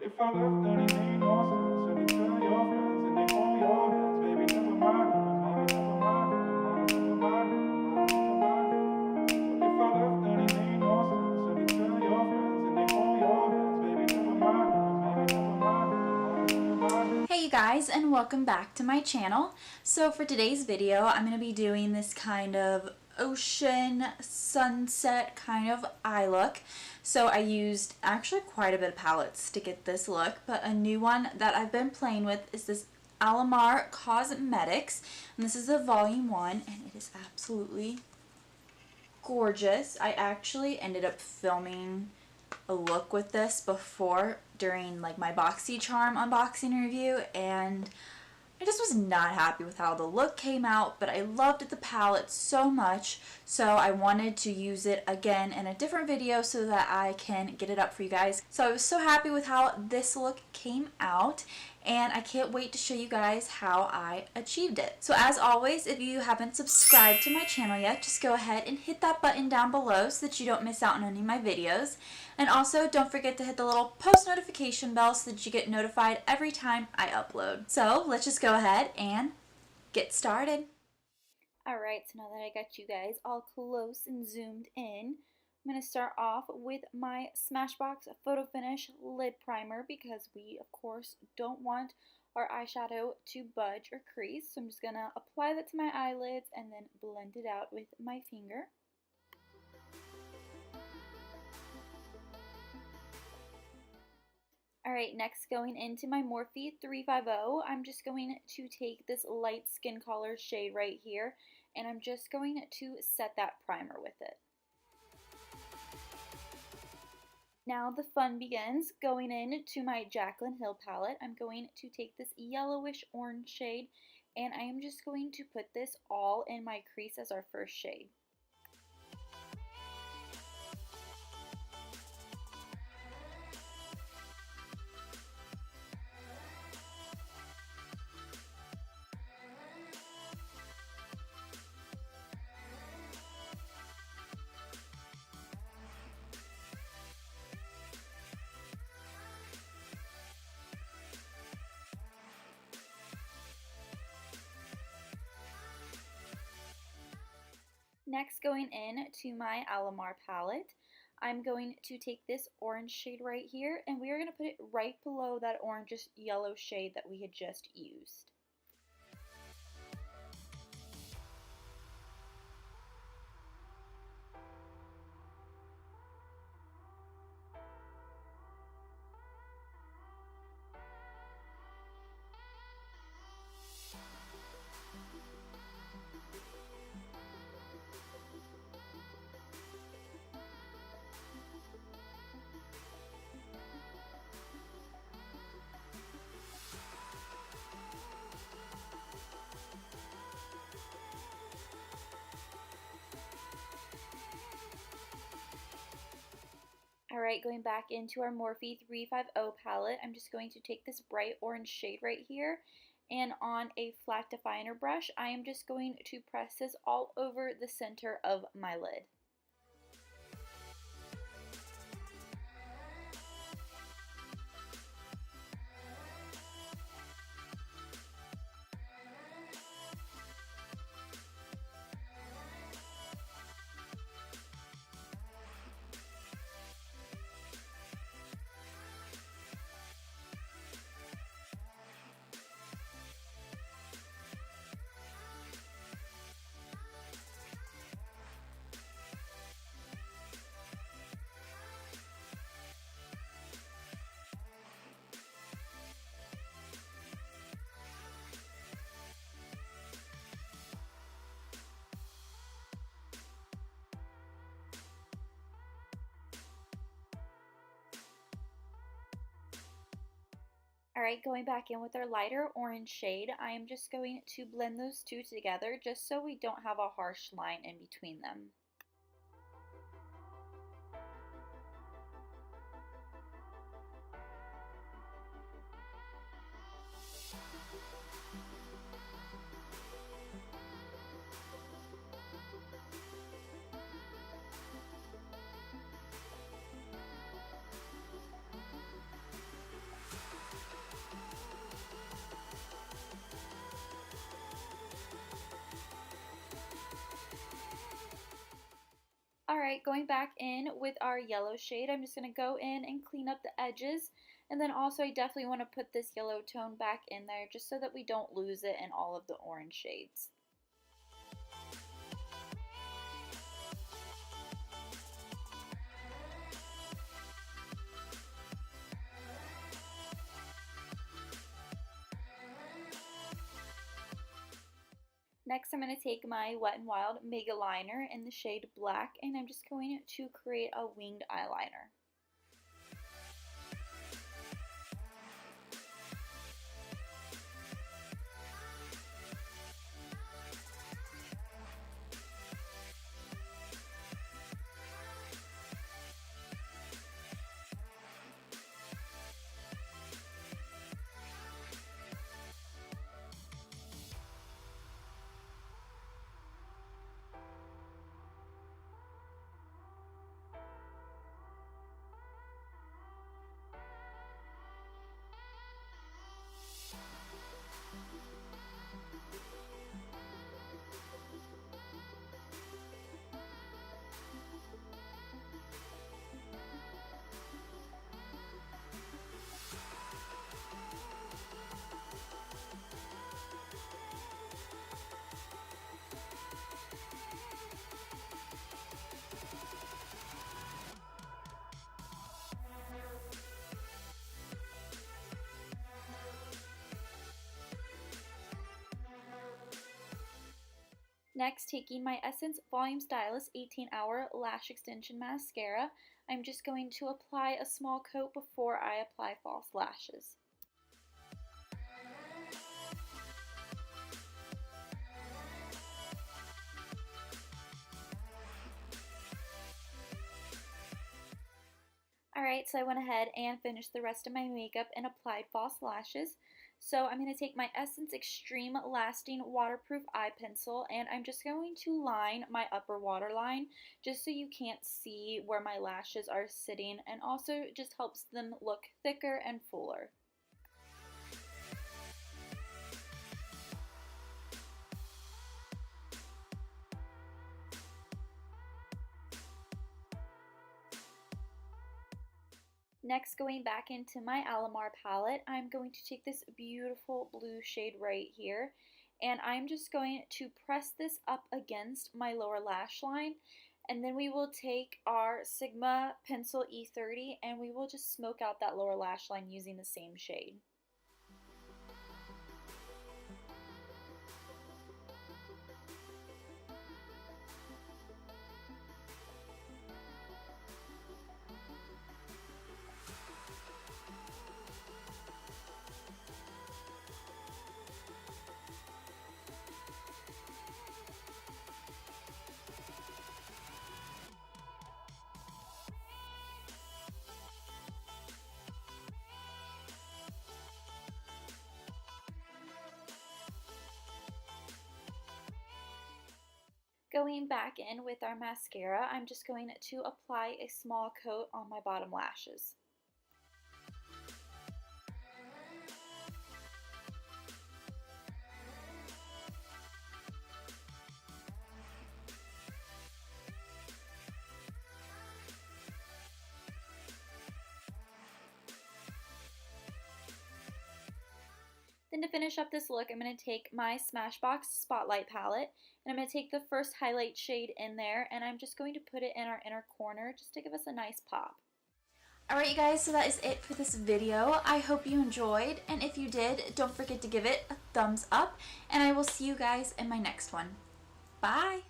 if I left, then it made no sense. And you tell your friends and they hold your hands. Baby, never mind, never mind, never mind, never mind, never mind, never mind. But if I left, then it made no sense. And you tell your friends and they hold your hands. Baby, never mind, never mind, never mind, never mind. Hey you guys, and welcome back to my channel. So for today's video, I'm going to be doing this kind of ocean sunset kind of eye look. So I used actually quite a bit of palettes to get this look, but a new one that I've been playing with is this Alamar Cosmetics, and this is the volume 1, and it is absolutely gorgeous. I actually ended up filming a look with this before during like my BoxyCharm unboxing review, and I just was not happy with how the look came out, but I loved the palette so much, so I wanted to use it again in a different video so that I can get it up for you guys. So I was so happy with how this look came out, and I can't wait to show you guys how I achieved it. So as always, if you haven't subscribed to my channel yet, just go ahead and hit that button down below so that you don't miss out on any of my videos. And also, don't forget to hit the little post notification bell so that you get notified every time I upload. So let's just go ahead and get started. Alright, so now that I got you guys all close and zoomed in, I'm going to start off with my Smashbox Photo Finish Lid Primer because we, of course, don't want our eyeshadow to budge or crease. So I'm just going to apply that to my eyelids and then blend it out with my finger. Alright, next going into my Morphe 350, I'm just going to take this light skin color shade right here, and I'm just going to set that primer with it. Now the fun begins. Going into my Jaclyn Hill palette, I'm going to take this yellowish orange shade, and I am just going to put this all in my crease as our first shade. Next, going in to my Alamar palette, I'm going to take this orange shade right here, and we are going to put it right below that orangish yellow shade that we had just used. Alright, going back into our Morphe 350 palette, I'm just going to take this bright orange shade right here, and on a flat definer brush, I am just going to press this all over the center of my lid. Alright, going back in with our lighter orange shade, I am just going to blend those two together just so we don't have a harsh line in between them. Alright, going back in with our yellow shade, I'm just going to go in and clean up the edges. And then also I definitely want to put this yellow tone back in there just so that we don't lose it in all of the orange shades. Next, I'm going to take my Wet n Wild Mega Liner in the shade Black, and I'm just going to create a winged eyeliner. Next, taking my Essence Volume Stylist 18-Hour Lash Extension Mascara, I'm just going to apply a small coat before I apply false lashes. Alright, so I went ahead and finished the rest of my makeup and applied false lashes. So I'm going to take my Essence Extreme Lasting Waterproof Eye Pencil, and I'm just going to line my upper waterline just so you can't see where my lashes are sitting, and also it just helps them look thicker and fuller. Next, going back into my Alamar palette, I'm going to take this beautiful blue shade right here, and I'm just going to press this up against my lower lash line, and then we will take our Sigma Pencil E30 and we will just smoke out that lower lash line using the same shade. Going back in with our mascara, I'm just going to apply a small coat on my bottom lashes. Then to finish up this look, I'm going to take my Smashbox Spotlight palette, and I'm going to take the first highlight shade in there, and I'm just going to put it in our inner corner just to give us a nice pop. Alright you guys, so that is it for this video. I hope you enjoyed, and if you did, don't forget to give it a thumbs up, and I will see you guys in my next one. Bye!